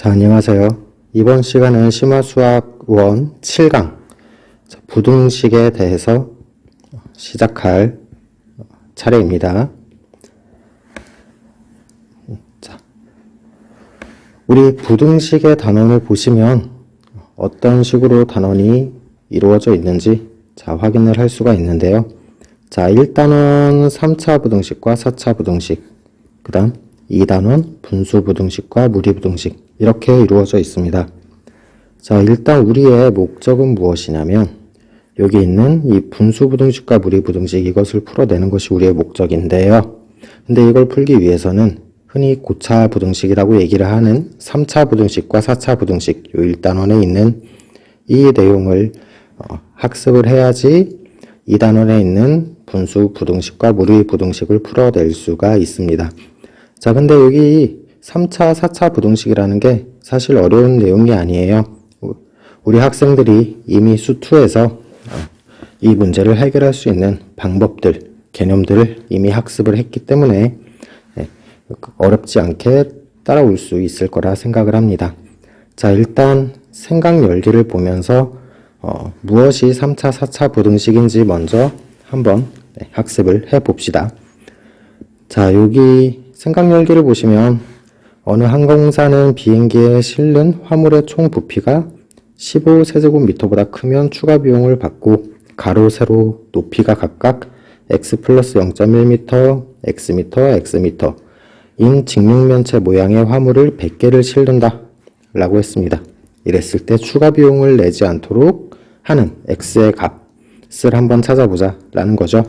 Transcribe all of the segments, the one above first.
자, 안녕하세요. 이번 시간은 심화수학 1 7강 부등식에 대해서 시작할 차례입니다. 자, 우리 부등식의 단원을 보시면 어떤 식으로 단원이 이루어져 있는지 확인을 할 수가 있는데요. 자, 1단원 3차 부등식과 4차 부등식, 그 다음 2단원 분수 부등식과 무리 부등식, 이렇게 이루어져 있습니다. 자, 일단 우리의 목적은 무엇이냐면 여기 있는 이 분수 부등식과 무리 부등식, 이것을 풀어내는 것이 우리의 목적인데요. 근데 이걸 풀기 위해서는 흔히 고차 부등식이라고 얘기를 하는 3차 부등식과 4차 부등식, 이 1단원에 있는 이 내용을 학습을 해야지 2단원에 있는 분수 부등식과 무리 부등식을 풀어낼 수가 있습니다. 자, 근데 여기 3차, 4차 부등식이라는 게 사실 어려운 내용이 아니에요. 우리 학생들이 이미 수2에서 이 문제를 해결할 수 있는 방법들, 개념들을 이미 학습을 했기 때문에 어렵지 않게 따라올 수 있을 거라 생각을 합니다. 자, 일단 생각 열기를 보면서 무엇이 3차, 4차 부등식인지 먼저 한번 학습을 해봅시다. 자, 여기 생각 열기를 보시면 어느 항공사는 비행기에 실는 화물의 총 부피가 15세제곱미터보다 크면 추가 비용을 받고 가로, 세로, 높이가 각각 x 플러스 0.1m, xm, xm 인 직육면체 모양의 화물을 100개를 실른다 라고 했습니다. 이랬을 때 추가 비용을 내지 않도록 하는 x의 값을 한번 찾아보자 라는 거죠.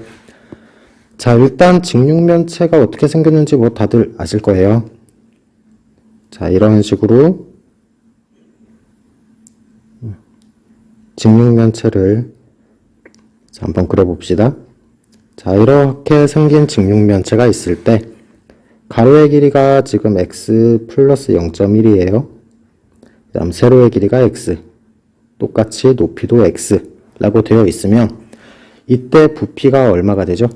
자, 일단 직육면체가 어떻게 생겼는지 다들 아실 거예요. 자, 이런 식으로 직육면체를 한번 그려봅시다. 자, 이렇게 생긴 직육면체가 있을 때 가로의 길이가 지금 x 플러스 0.1이에요. 그 다음 세로의 길이가 x, 똑같이 높이도 x 라고 되어 있으면 이때 부피가 얼마가 되죠?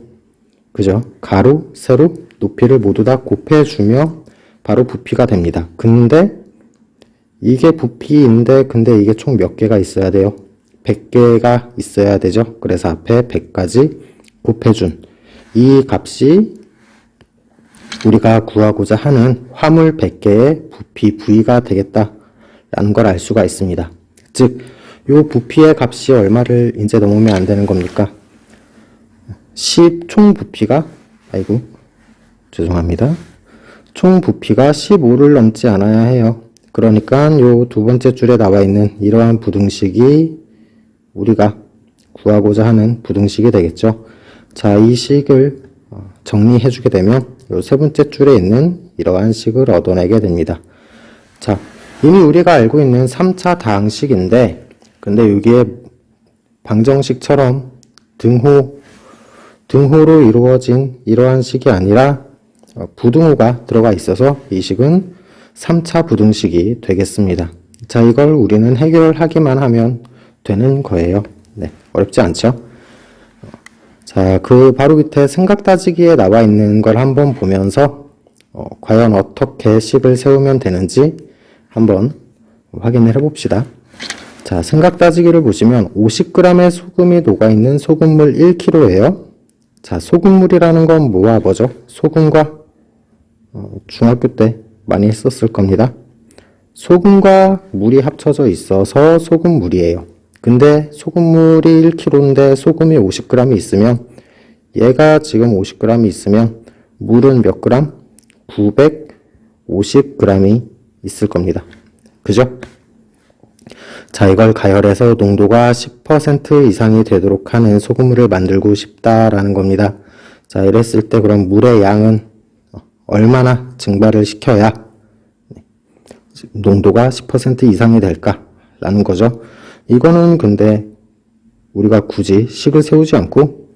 그죠? 가로, 세로, 높이를 모두 다 곱해주며 바로 부피가 됩니다. 근데 이게 부피인데 근데 이게 총 몇 개가 있어야 돼요? 100개가 있어야 되죠. 그래서 앞에 100까지 곱해준 이 값이 우리가 구하고자 하는 화물 100개의 부피 V가 되겠다라는 걸 알 수가 있습니다. 즉, 이 부피의 값이 얼마를 이제 넘으면 안 되는 겁니까? 총 부피가, 죄송합니다. 총 부피가 15를 넘지 않아야 해요. 그러니까 요 두 번째 줄에 나와 있는 이러한 부등식이 우리가 구하고자 하는 부등식이 되겠죠. 자, 이 식을 정리해 주게 되면 요 세 번째 줄에 있는 이러한 식을 얻어내게 됩니다. 자, 이미 우리가 알고 있는 3차 다항식인데 근데 여기에 방정식처럼 등호로 이루어진 이러한 식이 아니라 부등호가 들어가 있어서 이 식은 3차 부등식이 되겠습니다. 자, 이걸 우리는 해결하기만 하면 되는 거예요. 네, 어렵지 않죠? 자, 그 바로 밑에 생각 따지기에 나와 있는 걸 한번 보면서 과연 어떻게 식을 세우면 되는지 한번 확인을 해봅시다. 자, 생각 따지기를 보시면 50g의 소금이 녹아있는 소금물 1kg예요. 자, 소금물이라는 건 뭐와 뭐죠? 소금과 중학교 때 많이 했었을 겁니다. 소금과 물이 합쳐져 있어서 소금물이에요. 근데 소금물이 1kg인데 소금이 50g이 있으면 얘가 지금 50g이 있으면 물은 몇 g? 950g이 있을 겁니다. 그죠? 자, 이걸 가열해서 농도가 10% 이상이 되도록 하는 소금물을 만들고 싶다라는 겁니다. 자, 이랬을 때 그럼 물의 양은 얼마나 증발을 시켜야 농도가 10% 이상이 될까라는 거죠. 이거는 근데 우리가 굳이 식을 세우지 않고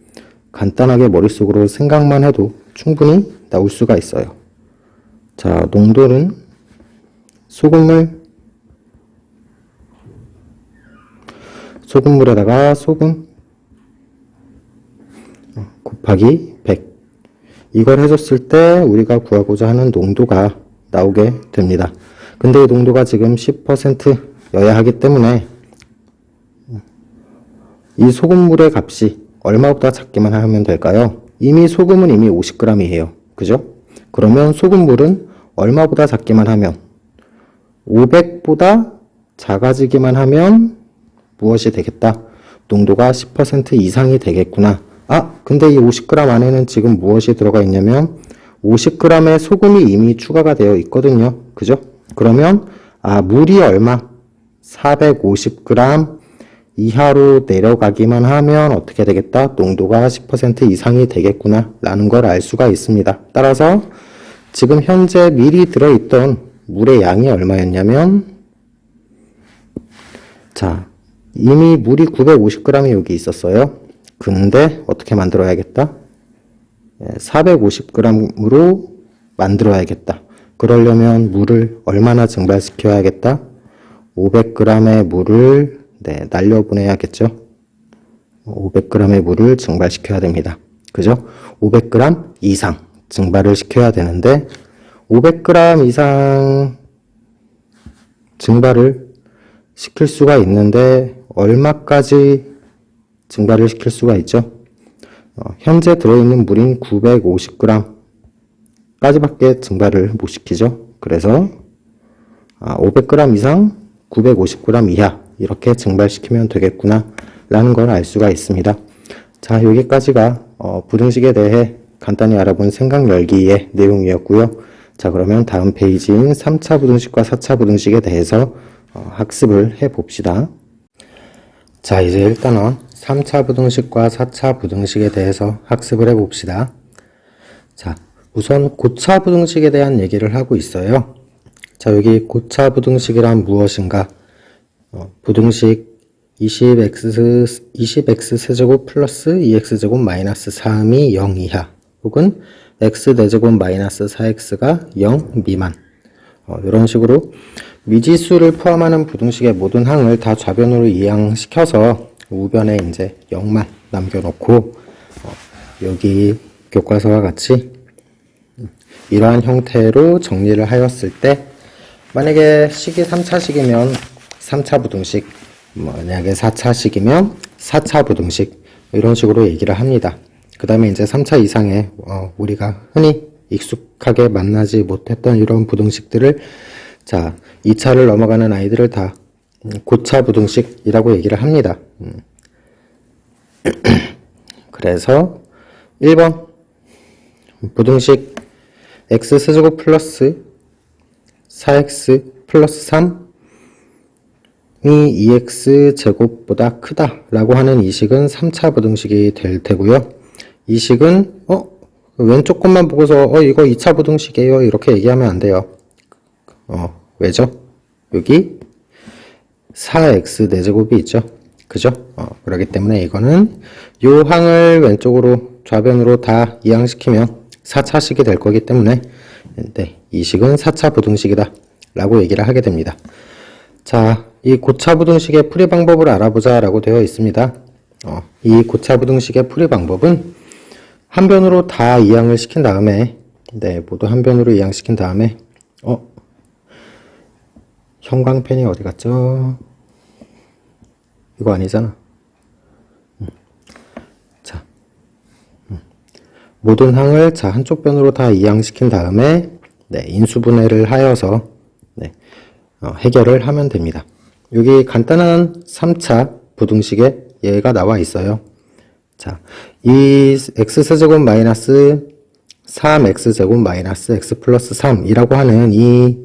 간단하게 머릿속으로 생각만 해도 충분히 나올 수가 있어요. 자, 농도는 소금물에다가 소금 곱하기 100 이걸 해줬을 때 우리가 구하고자 하는 농도가 나오게 됩니다. 근데 이 농도가 지금 10%여야 하기 때문에 이 소금물의 값이 얼마보다 작기만 하면 될까요? 소금은 이미 50g이에요. 그죠? 그러면 소금물은 얼마보다 작기만 하면 500보다 작아지기만 하면 무엇이 되겠다? 농도가 10% 이상이 되겠구나. 근데 이 50g 안에는 지금 무엇이 들어가 있냐면 50g의 소금이 이미 추가가 되어 있거든요. 그죠? 그러면 물이 얼마? 450g 이하로 내려가기만 하면 어떻게 되겠다? 농도가 10% 이상이 되겠구나 라는 걸 알 수가 있습니다. 따라서 지금 현재 미리 들어있던 물의 양이 얼마였냐면 이미 물이 950g이 여기 있었어요. 근데 어떻게 만들어야겠다? 450g으로 만들어야겠다. 그러려면 물을 얼마나 증발시켜야겠다? 500g의 물을 날려보내야겠죠. 500g의 물을 증발시켜야 됩니다. 그죠? 500g 이상 증발을 시켜야 되는데 500g 이상 증발을 시킬 수가 있는데 얼마까지 증발을 시킬 수가 있죠? 현재 들어있는 물인 950g 까지밖에 증발을 못 시키죠. 그래서 500g 이상 950g 이하 이렇게 증발시키면 되겠구나 라는 걸 알 수가 있습니다. 자, 여기까지가 부등식에 대해 간단히 알아본 생각 열기의 내용이었고요. 자, 그러면 다음 페이지인 3차 부등식과 4차 부등식에 대해서 학습을 해 봅시다. 자, 이제 일단은 3차 부등식과 4차 부등식에 대해서 학습을 해 봅시다. 자, 우선 고차 부등식에 대한 얘기를 하고 있어요. 자, 여기 고차 부등식이란 무엇인가? 부등식 20x 세제곱 플러스 2x제곱 마이너스 3이 0 이하 혹은 x 4제곱 마이너스 4x가 0 미만 이런 식으로 미지수를 포함하는 부등식의 모든 항을 다 좌변으로 이항시켜서 우변에 이제 0만 남겨놓고 여기 교과서와 같이 이러한 형태로 정리를 하였을 때 만약에 식이 3차식이면 3차 부등식, 만약에 4차식이면 4차 부등식 이런 식으로 얘기를 합니다. 그 다음에 이제 3차 이상의 우리가 흔히 익숙하게 만나지 못했던 이런 부등식들을 2차를 넘어가는 아이들을 다 고차 부등식이라고 얘기를 합니다. 그래서 1번 부등식 x세제곱 플러스 4x 플러스 3이 2x제곱보다 크다 라고 하는 이 식은 3차 부등식이 될 테고요. 이 식은 왼쪽 것만 보고서 이거 2차 부등식이에요 이렇게 얘기하면 안 돼요. 왜죠? 여기 4x 4제곱이 있죠. 그죠? 그렇기 때문에 이거는 요 항을 왼쪽으로 좌변으로 다 이항시키면 4차식이 될 거기 때문에 이 식은 4차 부등식이다 라고 얘기를 하게 됩니다. 자, 이 고차 부등식의 풀이 방법을 알아보자 라고 되어 있습니다. 이 고차 부등식의 풀이 방법은 한 변으로 다 이항을 시킨 다음에 모두 한 변으로 이항시킨 다음에 형광펜이 어디 갔죠? 이거 아니잖아. 자, 모든 항을 한쪽 변으로 다 이항시킨 다음에 인수분해를 하여서 해결을 하면 됩니다. 여기 간단한 3차 부등식에 얘가 나와 있어요. 자, 이 x세제곱 마이너스 3x제곱 마이너스 x 플러스 3이라고 하는 이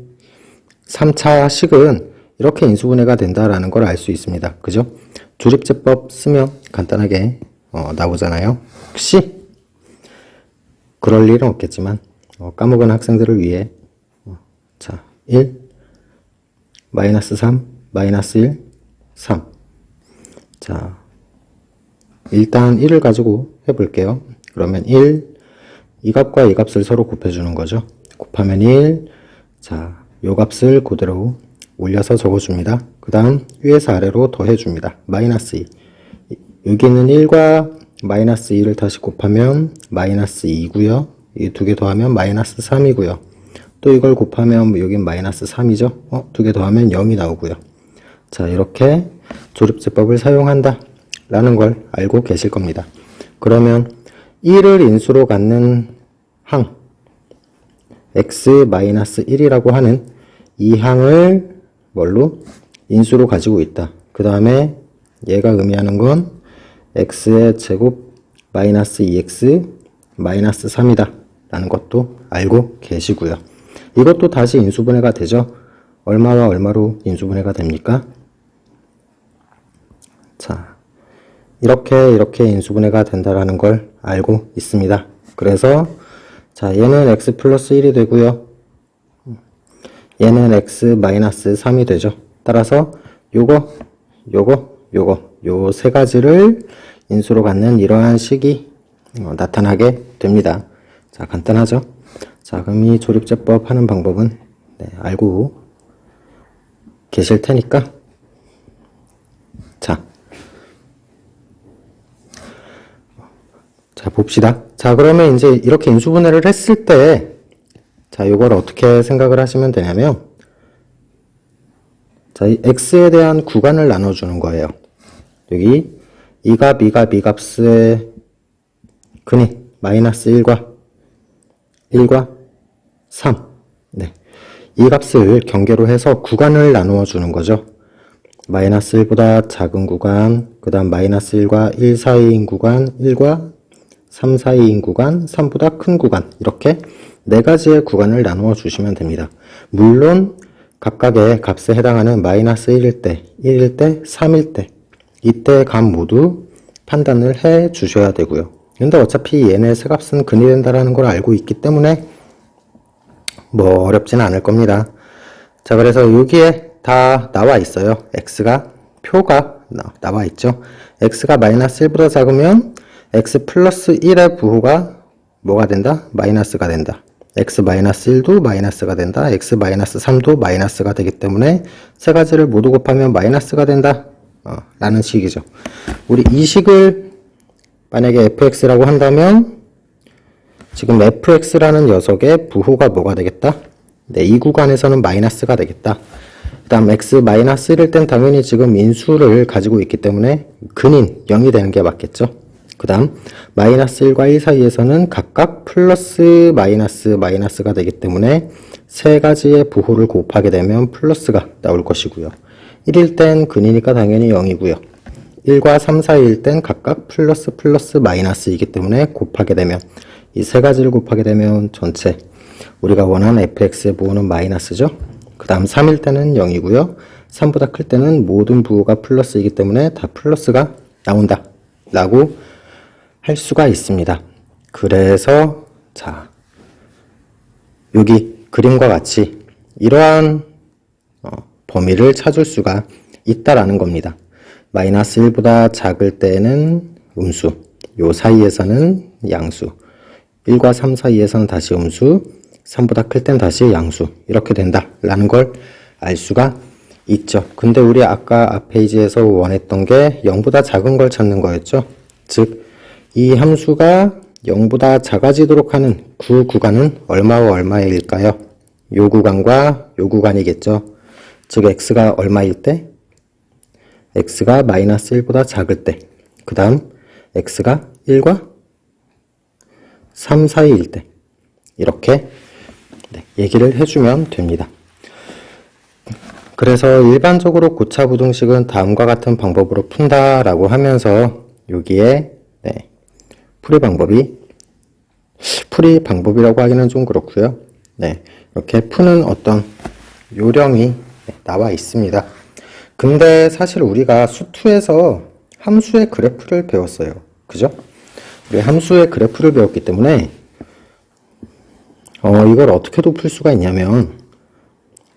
3차 식은 이렇게 인수분해가 된다라는 걸 알 수 있습니다. 그죠? 조립제법 쓰면 간단하게 나오잖아요. 혹시 그럴 일은 없겠지만 까먹은 학생들을 위해 1 마이너스 3 마이너스 1 3 자, 일단 1을 가지고 해볼게요. 그러면 1 이 값과 이 값을 서로 곱해주는 거죠. 곱하면 1 자, 요 값을 그대로 올려서 적어줍니다. 그 다음 위에서 아래로 더해줍니다. 마이너스 2 여기는 1과 마이너스 2를 다시 곱하면 마이너스 2고요. 이 두 개 더하면 마이너스 3이고요. 또 이걸 곱하면 여긴 마이너스 3이죠. 두 개 더하면 0이 나오고요. 자, 이렇게 조립제법을 사용한다 라는 걸 알고 계실 겁니다. 그러면 1을 인수로 갖는 항 x-1이라고 하는 이 항을 뭘로? 인수로 가지고 있다. 그 다음에 얘가 의미하는 건 x의 제곱 마이너스 2x 마이너스 3이다 라는 것도 알고 계시고요. 이것도 다시 인수분해가 되죠. 얼마와 얼마로 인수분해가 됩니까? 자, 이렇게 인수분해가 된다라는 걸 알고 있습니다. 그래서 자, 얘는 x 플러스 1이 되고요. 얘는 x 마이너스 3이 되죠. 따라서 요거 요 세 가지를 인수로 갖는 이러한 식이 나타나게 됩니다. 자, 간단하죠? 자, 그럼 이 조립제법 하는 방법은 알고 계실 테니까 자, 봅시다. 자, 그러면 이제 이렇게 인수분해를 했을 때 자, 이걸 어떻게 생각을 하시면 되냐면 자, 이 x에 대한 구간을 나눠주는 거예요. 여기 이 값, 이 값의 근인 마이너스 1과 3. 네. 이 값을 경계로 해서 구간을 나누어 주는 거죠. 마이너스 1보다 작은 구간, 그 다음 마이너스 1과 1 사이인 구간, 1과 3 사이인 구간, 3보다 큰 구간, 이렇게 네 가지의 구간을 나누어 주시면 됩니다. 물론 각각의 값에 해당하는 마이너스 1일 때, 1일 때, 3일 때 이때 값 모두 판단을 해 주셔야 되고요. 근데 어차피 얘네 세 값은 근이 된다라는 걸 알고 있기 때문에 뭐 어렵지는 않을 겁니다. 자, 그래서 여기에 다 나와 있어요. x가 표가 나와 있죠. x가 마이너스 1보다 작으면 x 플러스 1의 부호가 뭐가 된다? 마이너스가 된다. x 마이너스 1도 마이너스가 된다. x 마이너스 3도 마이너스가 되기 때문에 세 가지를 모두 곱하면 마이너스가 된다. 라는 식이죠. 우리 이 식을 만약에 fx라고 한다면 지금 fx라는 녀석의 부호가 뭐가 되겠다? 네, 이 구간에서는 마이너스가 되겠다. 그 다음 x 마이너스 1일 땐 당연히 지금 인수를 가지고 있기 때문에 근인 0이 되는 게 맞겠죠. 그 다음 마이너스 1과 1 사이에서는 각각 플러스 마이너스가 되기 때문에 세 가지의 부호를 곱하게 되면 플러스가 나올 것이고요. 1일 땐 근이니까 당연히 0이고요. 1과 3 사이일 땐 각각 플러스 마이너스이기 때문에 곱하게 되면 이 세 가지를 곱하게 되면 전체 우리가 원하는 fx의 부호는 마이너스죠. 그 다음 3일 때는 0이고요. 3보다 클 때는 모든 부호가 플러스이기 때문에 다 플러스가 나온다 라고 할 수가 있습니다. 그래서 자, 여기 그림과 같이 이러한 범위를 찾을 수가 있다라는 겁니다. 마이너스 1보다 작을 때는 음수, 요 사이에서는 양수, 1과 3 사이에서는 다시 음수, 3보다 클 땐 다시 양수, 이렇게 된다라는 걸 알 수가 있죠. 근데 우리 아까 앞 페이지에서 원했던 게 0보다 작은 걸 찾는 거였죠. 즉, 이 함수가 0보다 작아지도록 하는 그 구간은 얼마와 얼마일까요? 요 구간과 요 구간이겠죠. 즉 x가 얼마일 때? x가 마이너스 1보다 작을 때. 그 다음 x가 1과 3 사이일 때. 이렇게 얘기를 해주면 됩니다. 그래서 일반적으로 고차부등식은 다음과 같은 방법으로 푼다라고 하면서 여기에 풀이 방법이라고 하기는 좀 그렇고요. 이렇게 푸는 어떤 요령이 나와 있습니다. 근데 사실 우리가 수투에서 함수의 그래프를 배웠어요. 그죠? 우리 함수의 그래프를 배웠기 때문에 이걸 어떻게도 풀 수가 있냐면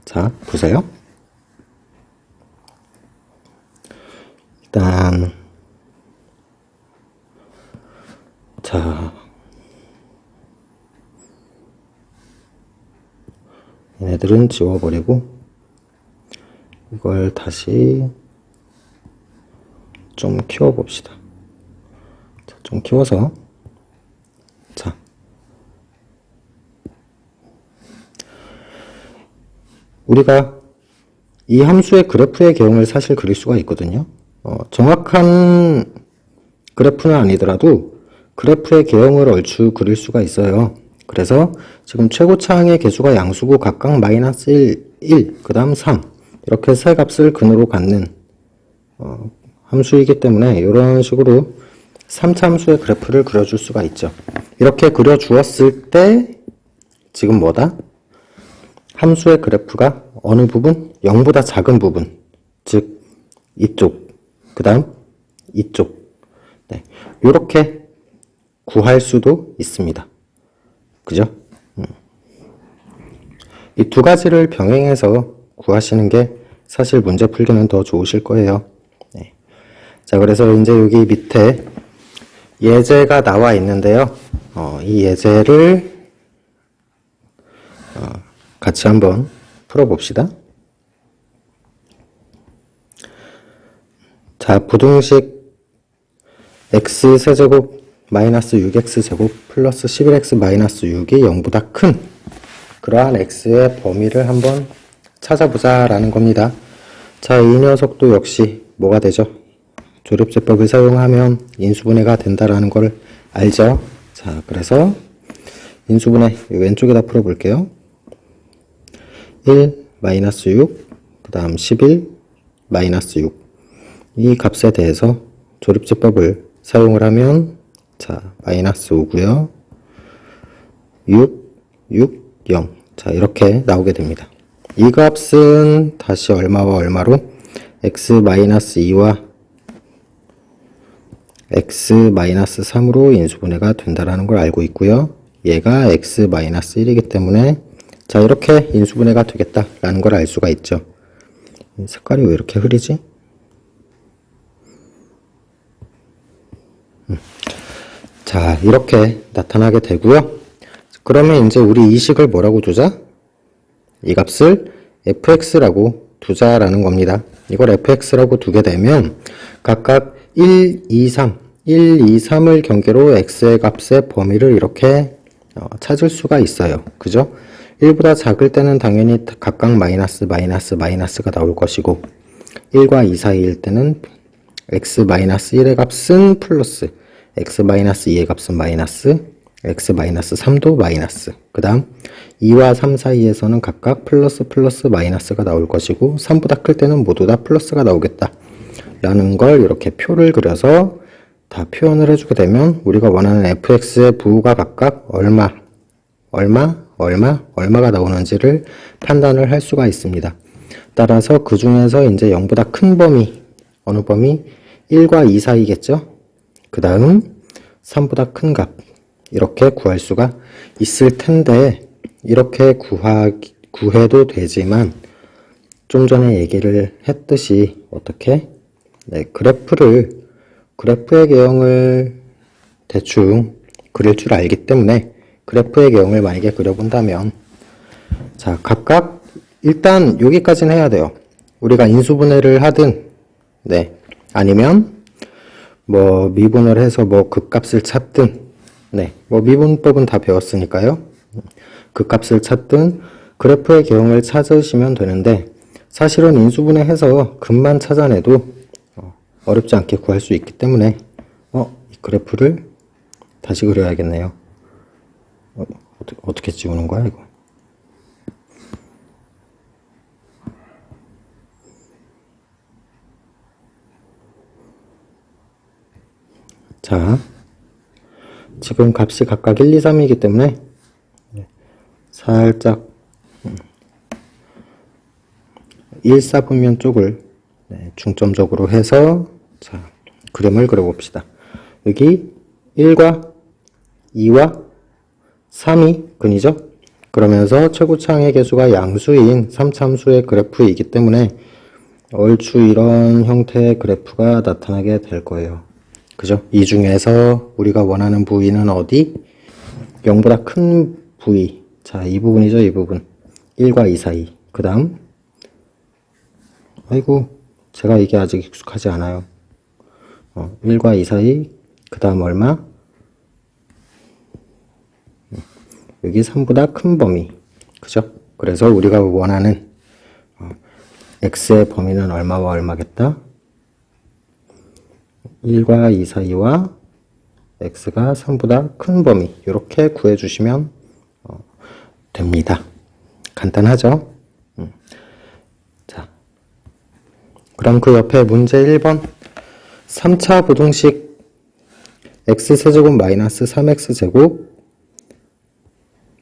자, 보세요. 일단 자, 얘네들은 지워버리고 이걸 다시 좀 키워봅시다. 자, 좀 키워서 자, 우리가 이 함수의 그래프의 개형을 사실 그릴 수가 있거든요. 정확한 그래프는 아니더라도 그래프의 개형을 얼추 그릴 수가 있어요. 그래서 지금 최고차항의 개수가 양수고 각각 마이너스 1, 그 다음 3 이렇게 세 값을 근으로 갖는 함수이기 때문에 이런 식으로 3차 함수의 그래프를 그려줄 수가 있죠. 이렇게 그려주었을 때 지금 뭐다? 함수의 그래프가 어느 부분? 0보다 작은 부분, 즉 이쪽, 그 다음 이쪽, 네, 이렇게 구할 수도 있습니다. 그죠? 이 두 가지를 병행해서 구하시는 게 사실 문제 풀기는 더 좋으실 거예요. 네. 자, 그래서 이제 여기 밑에 예제가 나와 있는데요. 이 예제를 같이 한번 풀어봅시다. 자, 부등식 x세제곱 마이너스 6x제곱 플러스 11x 마이너스 6이 0보다 큰 그러한 x의 범위를 한번 찾아보자 라는 겁니다. 자, 이 녀석도 역시 뭐가 되죠? 조립제법을 사용하면 인수분해가 된다라는 걸 알죠? 자, 그래서 인수분해 왼쪽에다 풀어볼게요. 1 마이너스 6, 그 다음 11 마이너스 6. 이 값에 대해서 조립제법을 사용을 하면 자, 마이너스 5고요. 6, 6, 0. 자, 이렇게 나오게 됩니다. 이 값은 다시 얼마와 얼마로? x 마이너스 2와 x 마이너스 3으로 인수분해가 된다라는 걸 알고 있고요. 얘가 x 마이너스 1이기 때문에 자, 이렇게 인수분해가 되겠다라는 걸 알 수가 있죠. 색깔이 왜 이렇게 흐리지? 자, 이렇게 나타나게 되고요. 그러면 이제 우리 이 식을 뭐라고 두자? 이 값을 fx라고 두자라는 겁니다. 이걸 fx라고 두게 되면 각각 1, 2, 3, 1, 2, 3을 경계로 x의 값의 범위를 이렇게 찾을 수가 있어요. 그죠? 1보다 작을 때는 당연히 각각 마이너스, 마이너스, 마이너스가 나올 것이고 1과 2 사이일 때는 x-1의 값은 플러스, x-2의 값은 마이너스, x-3도 마이너스. 그 다음 2와 3 사이에서는 각각 플러스, 플러스, 마이너스가 나올 것이고 3보다 클 때는 모두 다 플러스가 나오겠다 라는 걸 이렇게 표를 그려서 다 표현을 해주게 되면 우리가 원하는 fx의 부호가 각각 얼마가 나오는지를 판단을 할 수가 있습니다. 따라서 그 중에서 이제 0보다 큰 범위, 어느 범위? 1과 2 사이겠죠? 그 다음 3보다 큰 값, 이렇게 구할 수가 있을 텐데, 이렇게 구해도 되지만, 좀 전에 얘기를 했듯이, 어떻게? 네, 그래프의 개형을 대충 그릴 줄 알기 때문에, 그래프의 개형을 만약에 그려본다면, 자, 각각, 일단 여기까지는 해야 돼요. 우리가 인수분해를 하든, 네, 아니면, 뭐, 미분을 해서 뭐, 극값을 찾든, 네, 뭐, 미분법은 다 배웠으니까요. 극값을 찾든, 그래프의 개형을 찾으시면 되는데, 사실은 인수분해 해서 급만 찾아내도, 어렵지 않게 구할 수 있기 때문에, 이 그래프를 다시 그려야겠네요. 어떻게 지우는 거야, 이거? 자, 지금 값이 각각 1, 2, 3이기 때문에 살짝 1, 4분면 쪽을 중점적으로 해서 자, 그림을 그려봅시다. 여기 1과 2와 3이 근이죠? 그러면서 최고차항의 개수가 양수인 3참수의 그래프이기 때문에 얼추 이런 형태의 그래프가 나타나게 될 거예요. 그죠? 이 중에서 우리가 원하는 부위는 어디? 0보다 큰 부위. 자, 이 부분이죠, 이 부분. 1과 2 사이. 그 다음, 아이고, 제가 이게 아직 익숙하지 않아요. 1과 2 사이. 그 다음 얼마? 여기 3보다 큰 범위. 그죠? 그래서 우리가 원하는 x의 범위는 얼마와 얼마겠다? 1과 2 사이와 x가 3보다 큰 범위, 이렇게 구해주시면 됩니다. 간단하죠? 자, 그럼 그 옆에 문제 1번 3차 부등식 x세제곱 마이너스 3x제곱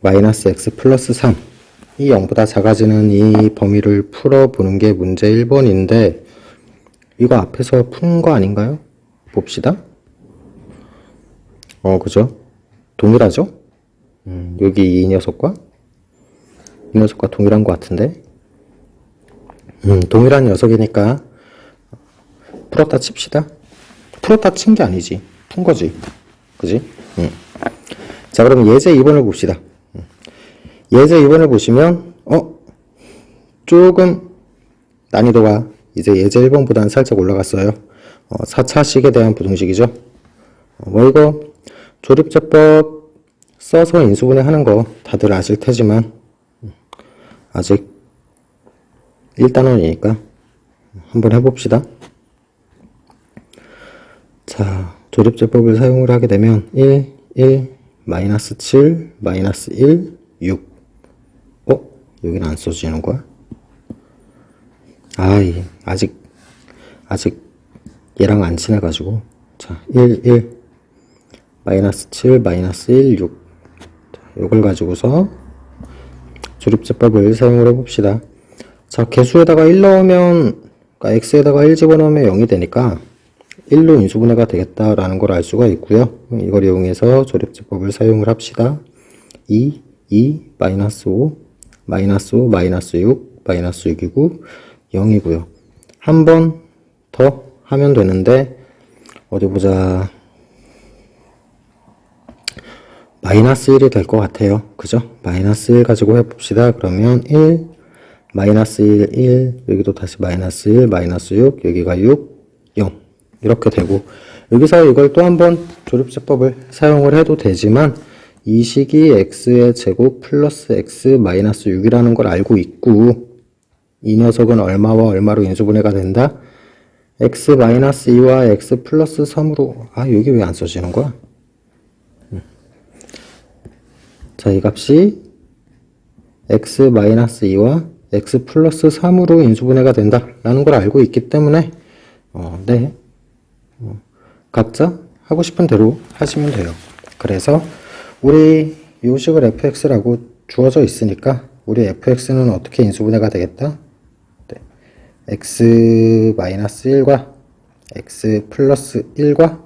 마이너스 x 플러스 3 이 0보다 작아지는 이 범위를 풀어보는 게 문제 1번인데 이거 앞에서 푼 거 아닌가요? 봅시다. 그죠? 동일하죠? 여기 이 녀석과 동일한 것 같은데 동일한 녀석이니까 풀었다 칩시다. 풀었다 친 게 아니지. 푼 거지. 그지? 자, 그럼 예제 2번을 봅시다. 예제 2번을 보시면 조금 난이도가 이제 예제 1번보다는 살짝 올라갔어요. 4차식에 대한 부등식이죠. 이거 조립제법 써서 인수분해 하는 거 다들 아실 테지만 아직 1단원이니까 한번 해봅시다. 자, 조립제법을 사용을 하게 되면 1, 마이너스 7, 마이너스 1, 6. 여기는 안 써지는 거야? 아직 얘랑 안 친해가지고. 자, 1, 마이너스 7, 마이너스 1, 6. 자, 요걸 가지고서 조립제법을 사용을 해봅시다. 자, 개수에다가 1 넣으면, 그러니까 x에다가 1 집어넣으면 0이 되니까 1로 인수분해가 되겠다라는 걸 알 수가 있고요. 이걸 이용해서 조립제법을 사용을 합시다. 2, 마이너스 5, 마이너스 5, 마이너스 6, 마이너스 6이고 0이고요. 한 번 더 하면 되는데 어디 보자. 마이너스 1이 될 것 같아요. 그죠? 마이너스 1 가지고 해봅시다. 그러면 1, 마이너스 1, 여기도 다시 마이너스 1, 마이너스 6, 여기가 6, 0. 이렇게 되고, 여기서 이걸 또 한번 조립제법을 사용을 해도 되지만, 이 식이 x의 제곱 플러스 x 마이너스 6이라는 걸 알고 있고, 이 녀석은 얼마와 얼마로 인수분해가 된다? x 마이너스 2와 x 플러스 3으로, 여기 왜 안 써지는 거야? 자, 이 값이 x 마이너스 2와 x 플러스 3으로 인수분해가 된다라는 걸 알고 있기 때문에 네, 각자 하고 싶은 대로 하시면 돼요. 그래서 우리 요식을 fx라고 주어져 있으니까 우리 fx는 어떻게 인수분해가 되겠다? 네, x 마이너스 1과 x 플러스 1과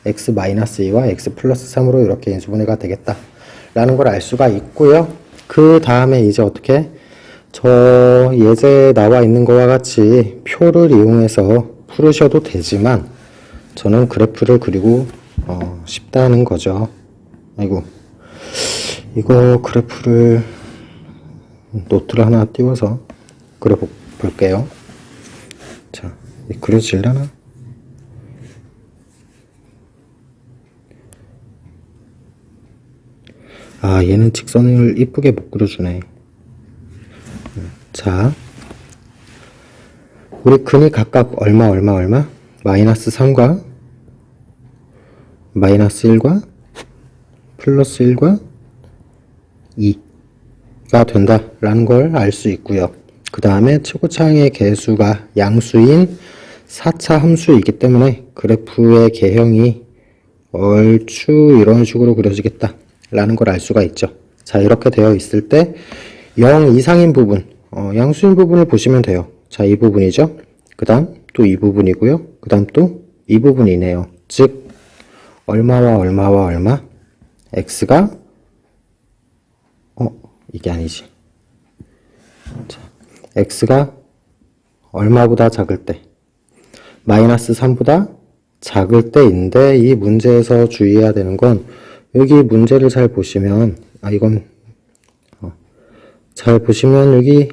x 마이너스 2와 x 플러스 3으로 이렇게 인수분해가 되겠다 라는 걸 알 수가 있고요. 그 다음에 이제 어떻게 저 예제에 나와 있는 것과 같이 표를 이용해서 풀으셔도 되지만 저는 그래프를 그리고 싶다는 거죠. 아이고, 이거 그래프를 노트를 하나 띄워서 그려 볼게요. 자, 그려질려나? 얘는 직선을 이쁘게 못 그려주네. 자, 우리 근이 각각 얼마? 마이너스 3과 마이너스 1과 플러스 1과 2가 된다라는 걸 알 수 있고요. 그 다음에 최고차항의 개수가 양수인 4차 함수이기 때문에 그래프의 개형이 얼추 이런 식으로 그려지겠다 라는 걸 알 수가 있죠. 자, 이렇게 되어 있을 때 0 이상인 부분, 양수인 부분을 보시면 돼요. 자, 이 부분이죠. 그 다음 또 이 부분이고요. 그 다음 또 이 부분이네요. 즉 얼마와 얼마 x가 이게 아니지. 자, x가 얼마보다 작을 때 마이너스 3보다 작을 때인데 이 문제에서 주의해야 되는 건 여기 문제를 잘 보시면 이건 잘 보시면 여기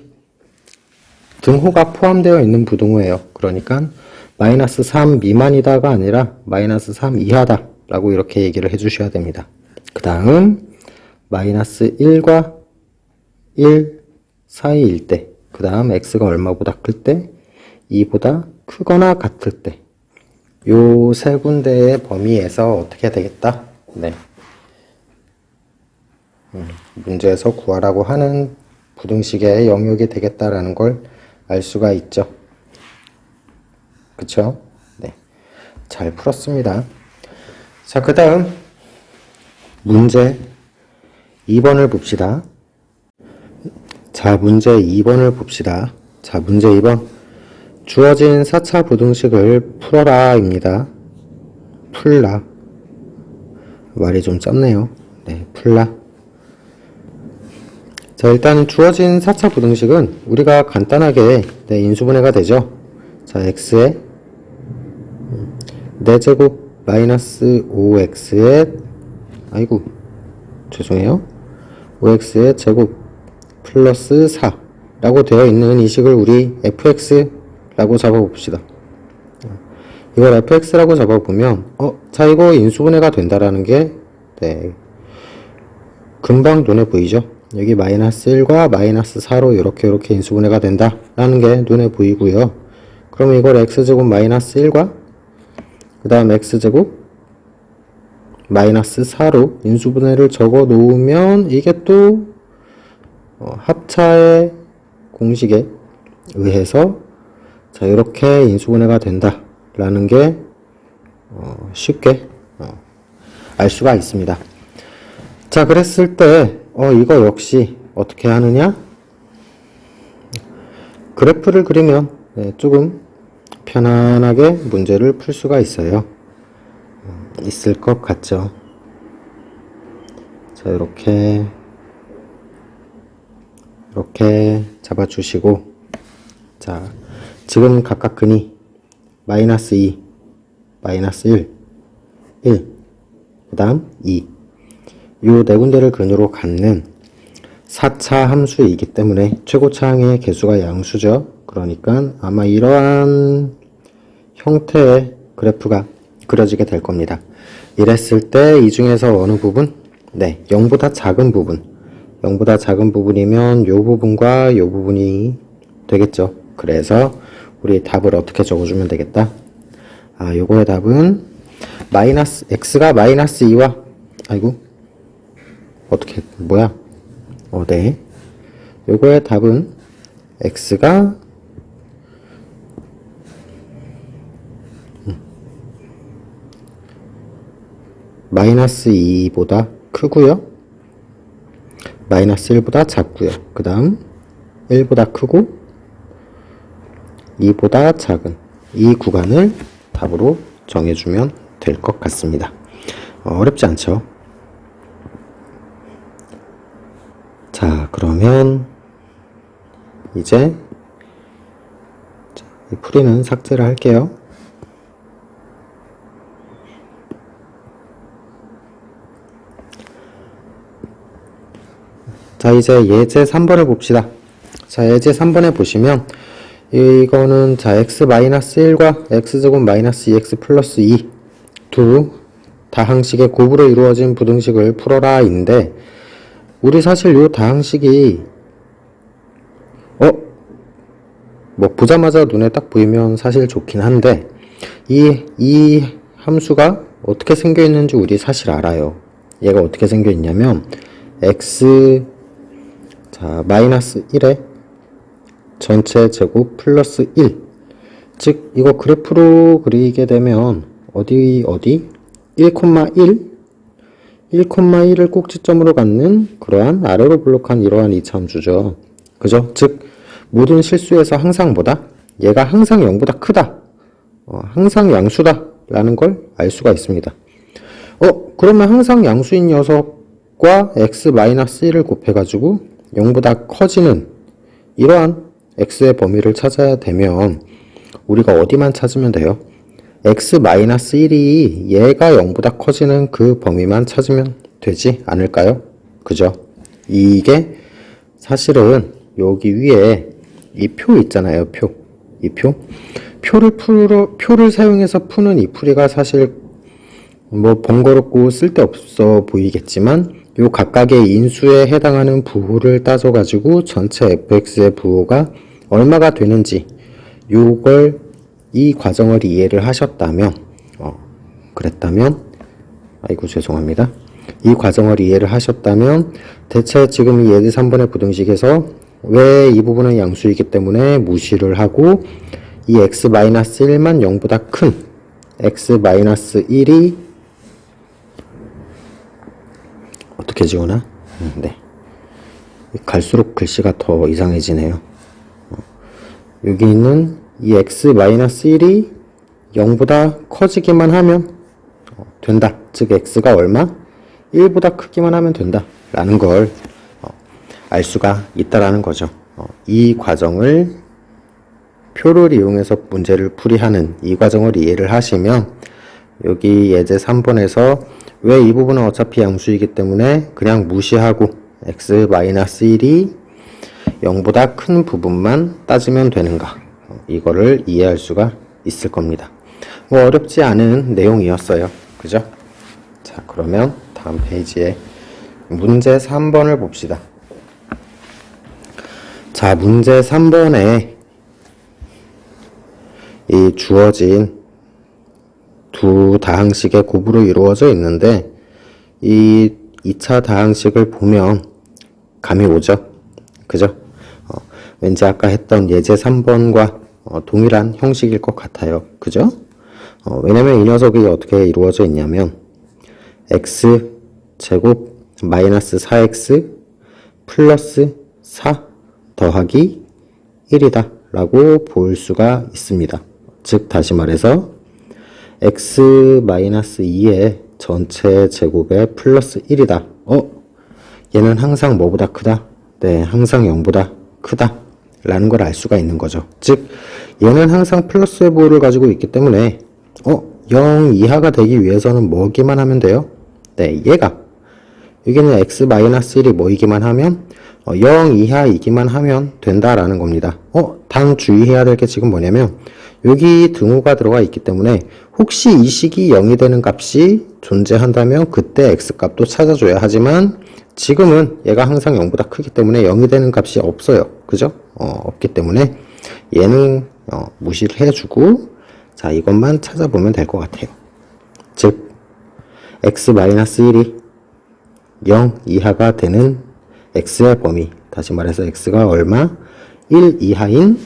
등호가 포함되어 있는 부등호예요. 그러니까 마이너스 3 미만이다가 아니라 마이너스 3 이하다 라고 이렇게 얘기를 해주셔야 됩니다. 그 다음 마이너스 1과 1 사이일 때 그 다음 x가 얼마보다 클 때, 2보다 크거나 같을 때, 요 세 군데의 범위에서 어떻게 되겠다? 네. 문제에서 구하라고 하는 부등식의 영역이 되겠다라는 걸 알 수가 있죠. 그쵸? 네. 잘 풀었습니다. 자, 그 다음 문제 2번을 봅시다. 자, 문제 2번을 봅시다. 자, 문제 2번. 주어진 4차 부등식을 풀어라 입니다. 풀라. 말이 좀 짧네요. 네, 풀라. 자, 일단 주어진 4차 부등식은 우리가 간단하게 인수분해가 되죠. 자, x에 4제곱 마이너스 5x에 아이고 죄송해요. 5x의 제곱 플러스 4라고 되어 있는 이 식을 우리 fx라고 잡아봅시다. 이걸 fx라고 잡아보면 자, 이거 인수분해가 된다라는 게 금방 눈에 보이죠. 여기 마이너스 1과 마이너스 4로 이렇게 인수분해가 된다라는 게 눈에 보이고요. 그러면 이걸 x제곱 마이너스 1과 그 다음 x제곱 마이너스 4로 인수분해를 적어 놓으면 이게 또 합차의 공식에 의해서 자, 이렇게 인수분해가 된다라는 게 쉽게 알 수가 있습니다. 자, 그랬을 때 이거 역시 어떻게 하느냐? 그래프를 그리면 조금 편안하게 문제를 풀 수가 있어요. 있을 것 같죠. 자, 이렇게 잡아주시고, 자, 지금 각각 근이 마이너스 2, 마이너스 1, 그 다음 2. 요 네 군데를 근으로 갖는 4차 함수이기 때문에 최고차항의 개수가 양수죠. 그러니까 아마 이러한 형태의 그래프가 그려지게 될 겁니다. 이랬을 때 이 중에서 어느 부분? 네, 0보다 작은 부분. 0보다 작은 부분이면 요 부분과 요 부분이 되겠죠. 그래서 우리 답을 어떻게 적어주면 되겠다? 아, 요거의 답은 x가 마이너스 2와 아이고 어떻게 뭐야? 네. 요거의 답은 x가 마이너스 2보다 크고요. 마이너스 1보다 작고요. 그 다음 1보다 크고 2보다 작은 이 구간을 답으로 정해주면 될 것 같습니다. 어렵지 않죠? 자, 그러면 이제 이 풀이는 삭제를 할게요. 자, 이제 예제 3번을 봅시다. 자, 예제 3번에 보시면 이거는 자 x-1과 x제곱 마이너스 2x 플러스 2 두 다항식의 곱으로 이루어진 부등식을 풀어라 인데 우리 사실 요 다항식이 뭐 보자마자 눈에 딱 보이면 사실 좋긴 한데 이 함수가 어떻게 생겨 있는지 우리 사실 알아요. 얘가 어떻게 생겨 있냐면 x 자 마이너스 1에 전체 제곱 플러스 1 즉 이거 그래프로 그리게 되면 어디 1,1을 꼭지점으로 갖는 그러한 아래로 블록한 이러한 이차함수죠. 그죠? 즉 모든 실수에서 항상보다 얘가 항상 0보다 크다. 항상 양수다 라는 걸 알 수가 있습니다. 그러면 항상 양수인 녀석과 x-1을 곱해가지고 0보다 커지는 이러한 x의 범위를 찾아야 되면 우리가 어디만 찾으면 돼요? x-1이 얘가 0보다 커지는 그 범위만 찾으면 되지 않을까요? 그죠? 이게 사실은 여기 위에 이 표 있잖아요. 표를 사용해서 푸는 이 풀이가 사실 뭐 번거롭고 쓸데없어 보이겠지만 요 각각의 인수에 해당하는 부호를 따져가지고 전체 fx의 부호가 얼마가 되는지 요걸 이 과정을 이해를 하셨다면 그랬다면 아이고 죄송합니다. 이 과정을 이해를 하셨다면 대체 지금 이 예제 3번의 부등식에서 왜 이 부분은 양수이기 때문에 무시를 하고 이 x-1만 0보다 큰 x-1이 어떻게 지우나? 네. 갈수록 글씨가 더 이상해지네요. 여기 있는 이 x-1이 0보다 커지기만 하면 된다. 즉 x가 얼마? 1보다 크기만 하면 된다. 라는 걸 알 수가 있다라는 거죠. 이 과정을 표를 이용해서 문제를 풀이하는 이 과정을 이해를 하시면 여기 예제 3번에서 왜 이 부분은 어차피 양수이기 때문에 그냥 무시하고 x-1이 0보다 큰 부분만 따지면 되는가 이거를 이해할 수가 있을 겁니다. 뭐 어렵지 않은 내용이었어요. 그죠? 자, 그러면 다음 페이지에 문제 3번을 봅시다. 자, 문제 3번에 이 주어진 두 다항식의 곱으로 이루어져 있는데 이 2차 다항식을 보면 감이 오죠? 그죠? 왠지 아까 했던 예제 3번과 동일한 형식일 것 같아요. 그죠? 왜냐면 이 녀석이 어떻게 이루어져 있냐면 x제곱 마이너스 4x 플러스 4 더하기 1이다 라고 볼 수가 있습니다. 즉 다시 말해서 x-2의 전체 제곱의 플러스 1이다. 얘는 항상 뭐보다 크다? 네, 항상 0보다 크다 라는 걸 알 수가 있는 거죠. 즉 얘는 항상 플러스의 부호를 가지고 있기 때문에 0 이하가 되기 위해서는 뭐기만 하면 돼요? 네, 얘가 여기는 x-1이 뭐이기만 하면 0 이하이기만 하면 된다라는 겁니다. 단 주의해야 될 게 지금 뭐냐면 여기 등호가 들어가 있기 때문에 혹시 이 식이 0이 되는 값이 존재한다면 그때 x값도 찾아줘야 하지만 지금은 얘가 항상 0보다 크기 때문에 0이 되는 값이 없어요. 그죠? 없기 때문에 얘는 무시를 해주고 자 이것만 찾아보면 될 것 같아요. 즉 x-1이 0 이하가 되는 x의 범위 다시 말해서 x가 얼마? 1 이하인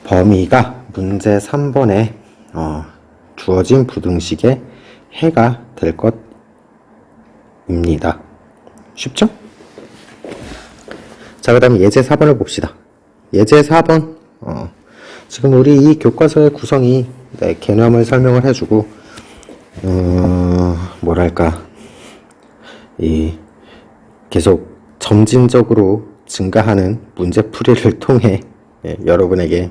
범위가 문제 3번에 주어진 부등식의 해가 될 것입니다. 쉽죠? 자, 그 다음에 예제 4번을 봅시다. 예제 4번 지금 우리 이 교과서의 구성이 개념을 설명을 해주고 뭐랄까 계속 점진적으로 증가하는 문제풀이를 통해 여러분에게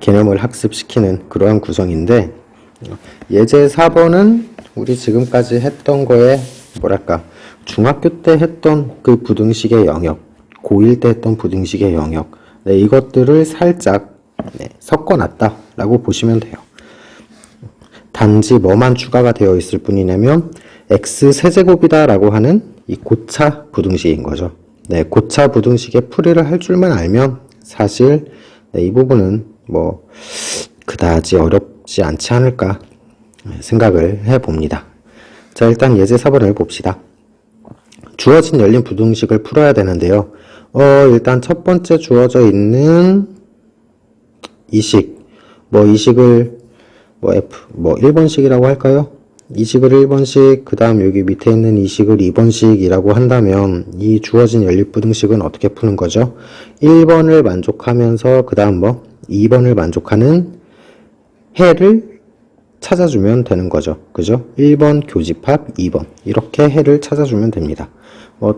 개념을 학습시키는 그러한 구성인데 예제 4번은 우리 지금까지 했던 거에 뭐랄까 중학교 때 했던 그 부등식의 영역 고1 때 했던 부등식의 영역 이것들을 살짝 섞어놨다 라고 보시면 돼요. 단지 뭐만 추가가 되어 있을 뿐이냐면 x세제곱이다 라고 하는 이 고차 부등식인 거죠. 고차 부등식의 풀이를 할 줄만 알면 사실 이 부분은 뭐 그다지 어렵지 않지 않을까 생각을 해봅니다. 자, 일단 예제 4번을 봅시다. 주어진 열린 부등식을 풀어야 되는데요. 일단 첫 번째 주어져 있는 이 식, 이 식을 F, 1번식이라고 할까요? 이 식을 1번식, 그 다음 여기 밑에 있는 이 식을 2번식이라고 한다면 이 주어진 연립부등식은 어떻게 푸는 거죠? 1번을 만족하면서 그 다음 2번을 만족하는 해를 찾아주면 되는 거죠. 그죠? 1번 교집합 2번 이렇게 해를 찾아주면 됩니다.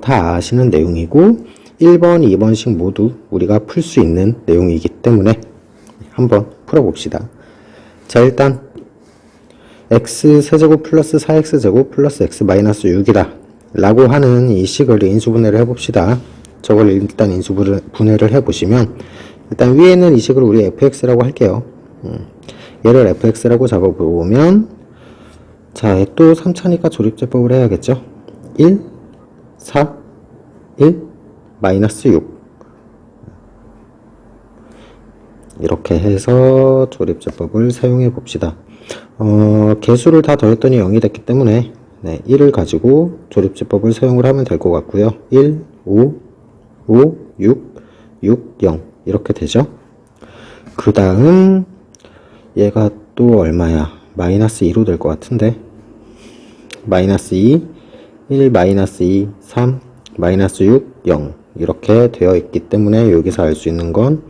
다 아시는 내용이고 1번, 2번식 모두 우리가 풀 수 있는 내용이기 때문에 한번 풀어봅시다. 자, 일단 x세제곱 플러스 4x제곱 플러스 x 마이너스 6이다 라고 하는 이 식을 인수분해를 해봅시다. 저걸 일단 인수분해를 해보시면 일단 위에 있는 이 식을 우리 fx라고 할게요. 얘를 fx라고 잡아보면 자, 또 3차니까 조립제법을 해야겠죠. 1, 4, 1, 마이너스 6 이렇게 해서 조립제법을 사용해 봅시다. 개수를 다 더했더니 0이 됐기 때문에 1을 가지고 조립제법을 사용을 하면 될 것 같고요. 1, 5, 5, 6, 6, 0 이렇게 되죠. 그 다음 얘가 또 얼마야? 마이너스 2로 될 것 같은데 마이너스 2, 1, 마이너스 2, 3, 마이너스 6, 0 이렇게 되어 있기 때문에 여기서 알 수 있는 건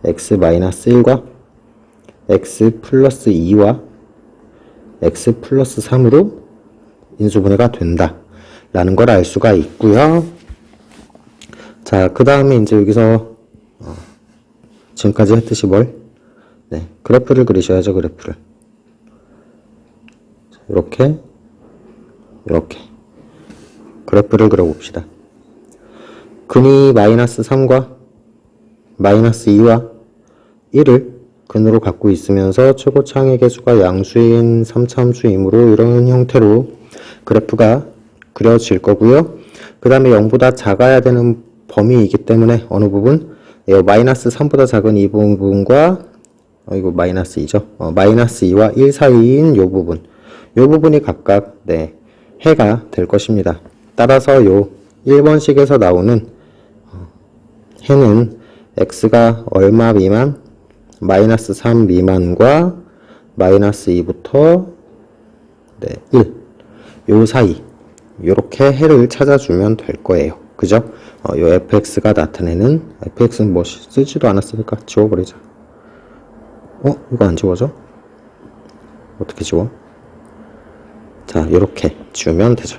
x 마이너스 1과 x 플러스 2와 x 플러스 3으로 인수분해가 된다 라는 걸 알 수가 있고요. 자, 그 다음에 이제 여기서 지금까지 했듯이 그래프를 그리셔야죠. 그래프를 이렇게 그래프를 그려봅시다. 근이 마이너스 3과 마이너스 2와 1을 근으로 갖고 있으면서 최고차항의 개수가 양수인 3차함수이므로 이런 형태로 그래프가 그려질 거고요. 그 다음에 0보다 작아야 되는 범위이기 때문에 어느 부분? 마이너스 3보다 작은 이 부분과 이거 마이너스 2죠. 마이너스 2와 1 사이인 요 부분이 각각 해가 될 것입니다. 따라서 요 1번식에서 나오는 해는 x가 얼마 미만? 마이너스 3 미만과 마이너스 2부터 1 요 사이 요렇게 해를 찾아주면 될 거예요. 그죠? 요 fx가 나타내는 fx는 뭐 쓰지도 않았으니까 지워버리자. 이거 안 지워져? 어떻게 지워? 자, 요렇게 지우면 되죠.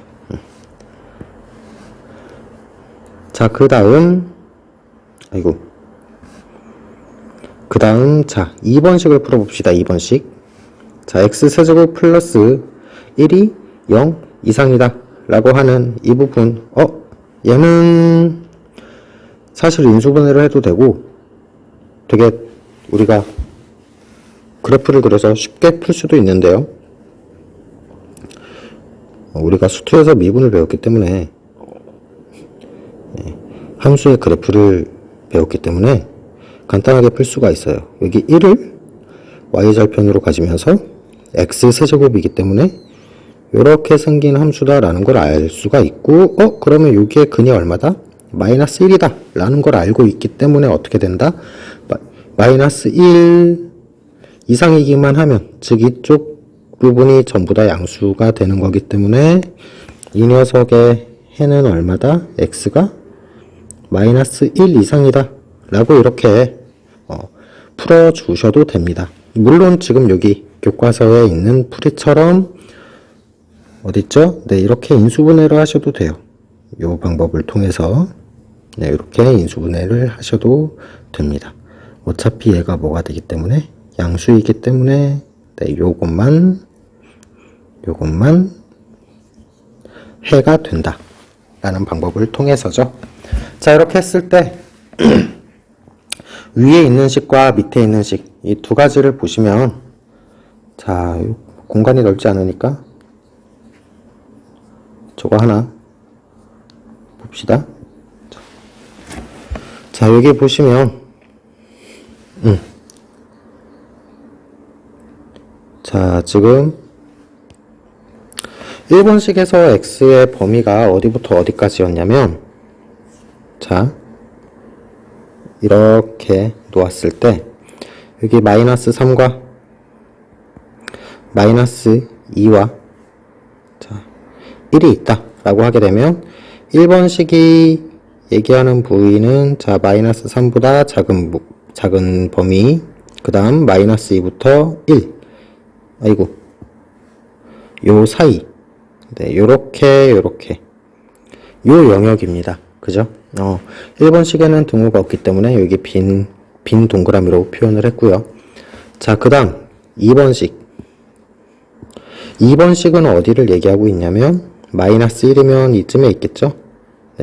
자, 그 다음 자, 2번식을 풀어봅시다. 2번식. 자, x세제곱 플러스 1이 0 이상이다 라고 하는 이 부분. 얘는 사실 인수분해를 해도 되고 되게 우리가 그래프를 그려서 쉽게 풀 수도 있는데요. 우리가 수투에서 미분을 배웠기 때문에 함수의 그래프를 배웠기 때문에 간단하게 풀 수가 있어요. 여기 1을 y절편으로 가지면서 x세제곱이기 때문에 이렇게 생긴 함수다라는 걸 알 수가 있고 그러면 여기에 근이 얼마다? 마이너스 1이다 라는 걸 알고 있기 때문에 어떻게 된다? 마이너스 1 이상이기만 하면 즉 이쪽 부분이 전부 다 양수가 되는 거기 때문에 이 녀석의 해는 얼마다? x가 마이너스 1 이상이다 라고 이렇게 풀어주셔도 됩니다. 물론 지금 여기 교과서에 있는 풀이처럼 어딨죠? 이렇게 인수분해를 하셔도 돼요. 이 방법을 통해서 이렇게 인수분해를 하셔도 됩니다. 어차피 얘가 뭐가 되기 때문에 양수이기 때문에 요것만 해가 된다 라는 방법을 통해서죠. 자, 이렇게 했을 때 위에 있는 식과 밑에 있는 식 이 두 가지를 보시면 자, 공간이 넓지 않으니까 저거 하나 봅시다. 자, 여기 보시면 자, 지금 1번식에서 x의 범위가 어디부터 어디까지였냐면 자, 이렇게 놓았을 때 여기 마이너스 3과 마이너스 2와 자, 1이 있다 라고 하게 되면 1번식이 얘기하는 부위는 자, 마이너스 3보다 작은 범위 그 다음 마이너스 2부터 1 요 사이 요렇게 요 영역입니다. 그죠? 1번식에는 등호가 없기 때문에 여기 빈 동그라미로 표현을 했고요. 자, 그 다음 2번식. 2번식은 어디를 얘기하고 있냐면 마이너스 1이면 이쯤에 있겠죠?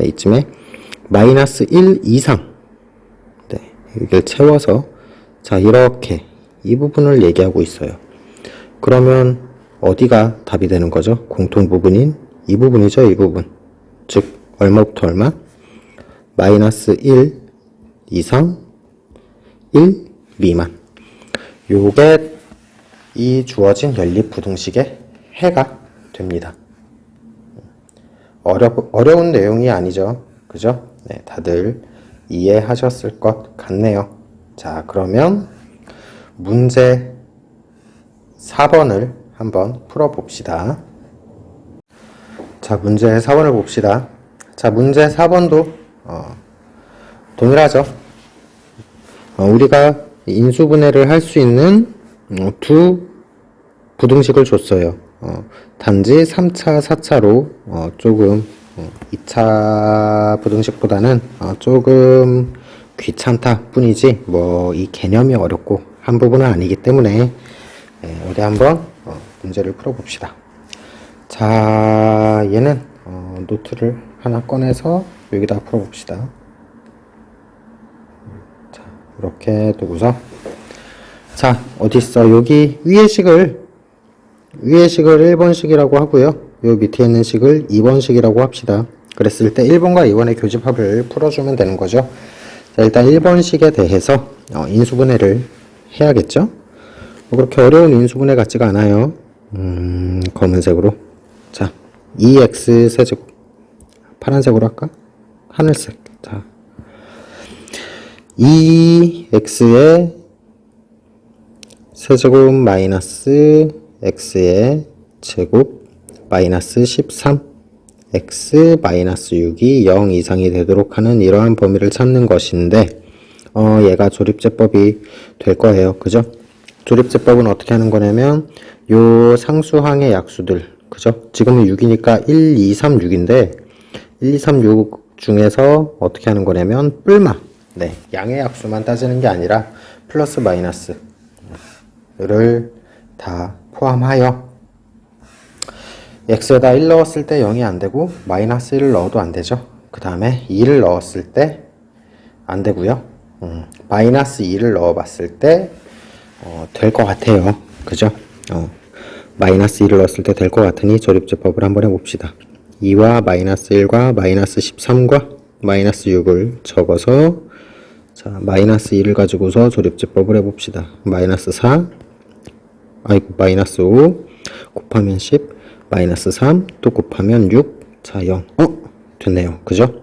이쯤에 마이너스 1 이상 여기를 채워서 자, 이렇게 이 부분을 얘기하고 있어요. 그러면 어디가 답이 되는 거죠? 공통 부분인 이 부분이죠. 이 부분. 즉 얼마부터 얼마? 마이너스 1 이상 1 미만. 요게 이 주어진 연립부등식의 해가 됩니다. 어려운 내용이 아니죠. 그죠? 네, 다들 이해하셨을 것 같네요. 자, 그러면 문제 4번을 한번 풀어봅시다. 자, 문제 4번을 봅시다. 자, 문제 4번도 동일하죠. 우리가 인수분해를 할 수 있는 두 부등식을 줬어요. 단지 3차, 4차로 조금 2차 부등식보다는 조금 귀찮다 뿐이지 뭐 이 개념이 어렵고 한 부분은 아니기 때문에 어디 한번 문제를 풀어봅시다. 자, 얘는 노트를 하나 꺼내서 여기다 풀어봅시다. 자, 이렇게 두고서 자, 어딨어? 여기 위의 식을 1번식이라고 하고요. 요 밑에 있는 식을 2번식이라고 합시다. 그랬을 때 1번과 2번의 교집합을 풀어주면 되는 거죠. 자, 일단 1번식에 대해서 인수분해를 해야겠죠? 그렇게 어려운 인수분해 같지가 않아요. 검은색으로. 자, 2x 세제곱. 파란색으로 할까? 하늘색. 자, 2x의 세제곱 마이너스 x의 제곱 마이너스 13 x 마이너스 6이 0 이상이 되도록 하는 이러한 범위를 찾는 것인데 얘가 조립제법이 될 거예요. 그죠? 조립제법은 어떻게 하는 거냐면 요 상수항의 약수들 그죠? 지금은 6이니까 1, 2, 3, 6인데 1, 2, 3, 6 중에서 어떻게 하는 거냐면 뿔마 네, 양의 약수만 따지는 게 아니라 플러스 마이너스를 다 포함하여 x에다 1 넣었을 때 0이 안되고 마이너스 1을 넣어도 안되죠. 그 다음에 2를 넣었을 때 안되고요. 마이너스 2를 넣어봤을 때 될 것 같아요. 그죠? 마이너스 2를 넣었을 때 될 것 같으니 조립제법을 한번 해봅시다. 2와 마이너스 1과 마이너스 13과 마이너스 6을 적어서 자 마이너스 2를 가지고서 조립제법을 해봅시다. 마이너스 4 마이너스 5 곱하면 10 마이너스 3 또 곱하면 6 자 0 됐네요. 그죠?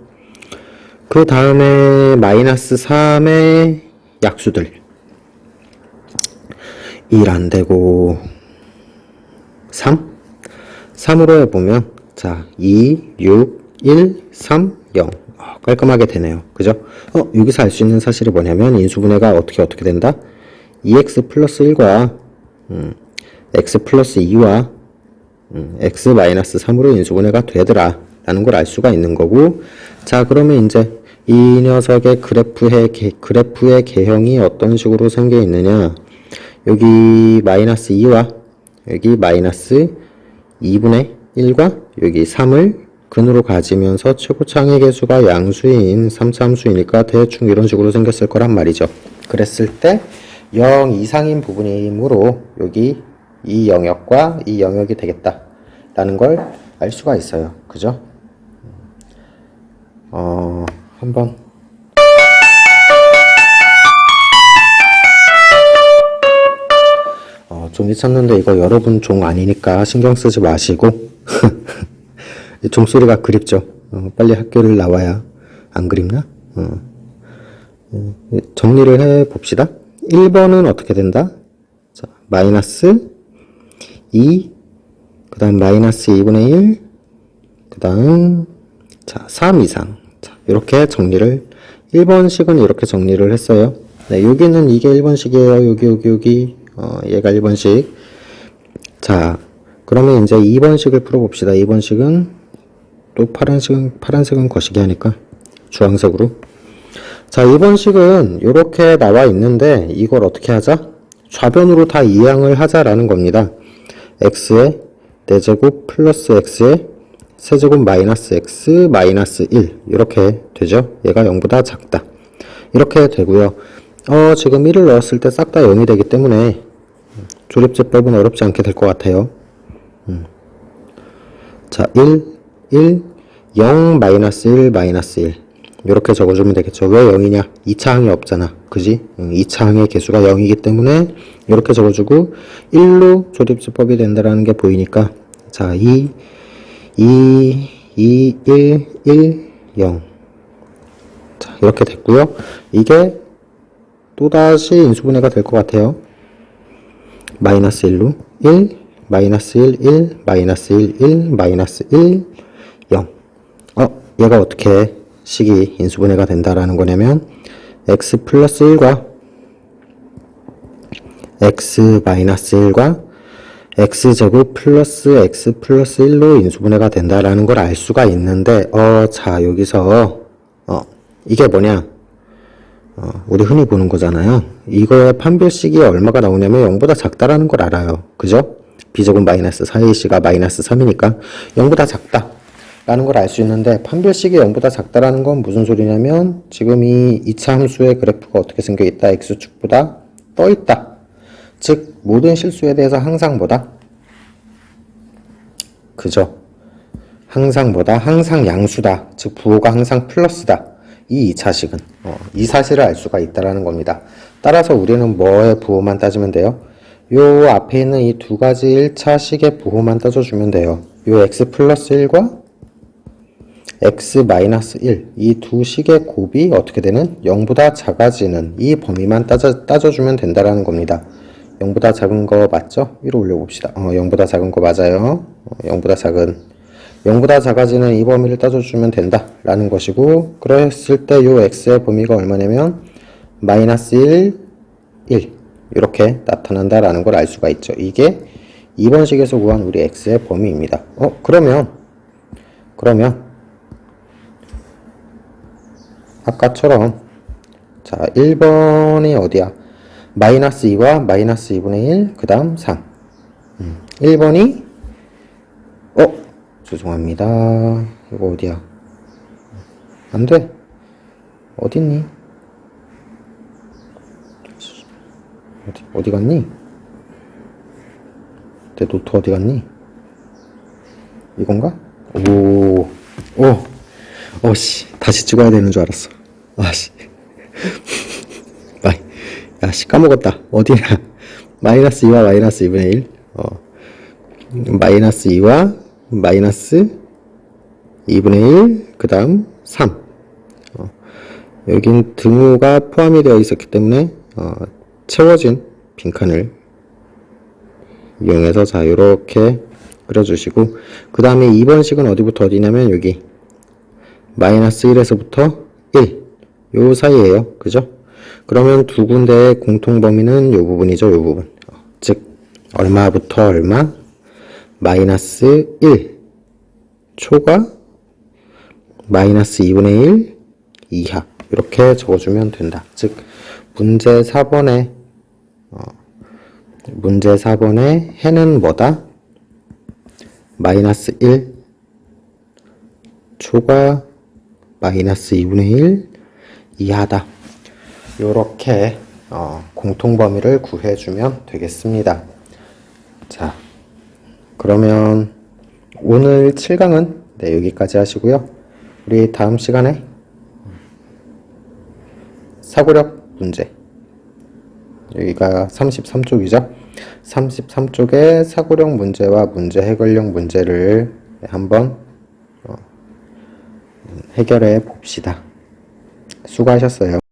그 다음에 마이너스 3의 약수들 1 안되고 3으로 해보면 자 2, 6, 1, 3, 0 깔끔하게 되네요. 그죠? 여기서 알 수 있는 사실이 뭐냐면 인수분해가 어떻게 된다? 2x 플러스 1과 x 플러스 2와 x 마이너스 3으로 인수분해가 되더라 라는 걸 알 수가 있는 거고 자 그러면 이제 이 녀석의 그래프의 개형이 어떤 식으로 생겨 있느냐 여기 마이너스 2와 여기 마이너스 2분의 1과 여기 3을 근으로 가지면서 최고차항의 개수가 양수인 3차함수이니까 대충 이런 식으로 생겼을 거란 말이죠. 그랬을 때 0 이상인 부분이므로 여기 이 영역과 이 영역이 되겠다 라는 걸 알 수가 있어요. 그죠? 한번 종이 찾는데 이거 여러분 종 아니니까 신경 쓰지 마시고 종소리가 그립죠. 빨리 학교를 나와야 안 그립나? 정리를 해 봅시다. 1번은 어떻게 된다? 자, 마이너스 2, 그 다음 마이너스 2분의 1, 그 다음 자, 3 이상. 자, 이렇게 정리를 1번식은 이렇게 정리를 했어요. 네, 여기는 이게 1번식이에요. 여기 얘가 1번식. 자, 그러면 이제 2번식을 풀어봅시다. 2번식은 또 파란색은 거시기 하니까 주황색으로. 자, 2번식은 이렇게 나와 있는데 이걸 어떻게 하자? 좌변으로 다 이항을 하자라는 겁니다. x의 4제곱 플러스 x의 세제곱 마이너스 x 마이너스 1 이렇게 되죠. 얘가 0보다 작다. 이렇게 되고요. 지금 1을 넣었을 때 싹 다 0이 되기 때문에 조립제법은 어렵지 않게 될 것 같아요. 자, 1, 0, 마이너스 1, 마이너스 1. 이렇게 적어주면 되겠죠. 왜 0이냐? 2차 항이 없잖아. 그지? 2차 항의 개수가 0이기 때문에 이렇게 적어주고 1로 조립수법이 된다라는 게 보이니까 자, 2, 2, 2, 1, 1, 0. 자, 이렇게 됐고요. 이게 또다시 인수분해가 될 것 같아요. 마이너스 1로 1, 마이너스 1, 1, 마이너스 1, 1, 마이너스 1, 0. 얘가 어떻게 식이 인수분해가 된다라는 거냐면 x 플러스 1과 x 마이너스 1과 x제곱 플러스 x 플러스 1로 인수분해가 된다라는 걸 알 수가 있는데 자 여기서 이게 뭐냐 우리 흔히 보는 거잖아요. 이거의 판별식이 얼마가 나오냐면 0보다 작다라는 걸 알아요. 그죠? b제곱 마이너스 4ac가 마이너스 3이니까 0보다 작다 라는 걸 알 수 있는데 판별식이 0보다 작다라는 건 무슨 소리냐면 지금 이 2차 함수의 그래프가 어떻게 생겨 있다. x축보다 떠 있다. 즉 모든 실수에 대해서 항상보다 그죠? 항상보다 항상 양수다. 즉 부호가 항상 플러스다. 이 2차식은 이 사실을 알 수가 있다라는 겁니다. 따라서 우리는 뭐의 부호만 따지면 돼요? 요 앞에 있는 이 두 가지 1차식의 부호만 따져주면 돼요. 요 x 플러스 1과 x 마이너스 1 이 두 식의 곱이 어떻게 되는? 0보다 작아지는 이 범위만 따져주면 된다라는 겁니다. 0보다 작은 거 맞죠? 위로 올려봅시다. 0보다 작은 거 맞아요. 0보다 작아지는 이 범위를 따져주면 된다라는 것이고 그랬을 때 요 x의 범위가 얼마냐면 마이너스 1, 1 이렇게 나타난다라는 걸 알 수가 있죠. 이게 2번 식에서 구한 우리 x의 범위입니다. 그러면 아까처럼 자 1번이 어디야? 마이너스 2와 마이너스 2분의 1 그 다음 3 1번이 죄송합니다. 이거 어디야? 안돼. 어딨니? 어디 갔니? 내 노트 어디 갔니? 이건가? 씨 다시 찍어야 되는 줄 알았어. 씨 야씨 까먹었다. 어디냐? 마이너스 2와 마이너스 2분의 1 마이너스 2와 마이너스 2분의 1 그 다음 3 여긴 등호가 포함이 되어 있었기 때문에 채워진 빈칸을 이용해서 자 요렇게 그려주시고 그 다음에 2번 식은 어디부터 어디냐면 여기 마이너스 1에서부터 1 요 사이에요. 그죠? 그러면 두 군데의 공통범위는 요 부분이죠. 요 부분. 즉 얼마부터 얼마? 마이너스 1 초과 마이너스 2분의 1 이하 이렇게 적어주면 된다. 즉 문제 4번에 해는 뭐다? 마이너스 1 초과 마이너스 2분의 1 이하다. 요렇게 공통범위를 구해주면 되겠습니다. 자, 그러면 오늘 7강은 여기까지 하시고요. 우리 다음 시간에 사고력 문제 여기가 33쪽이죠. 33쪽의 사고력 문제와 문제 해결력 문제를 한번 해결해 봅시다. 수고하셨어요.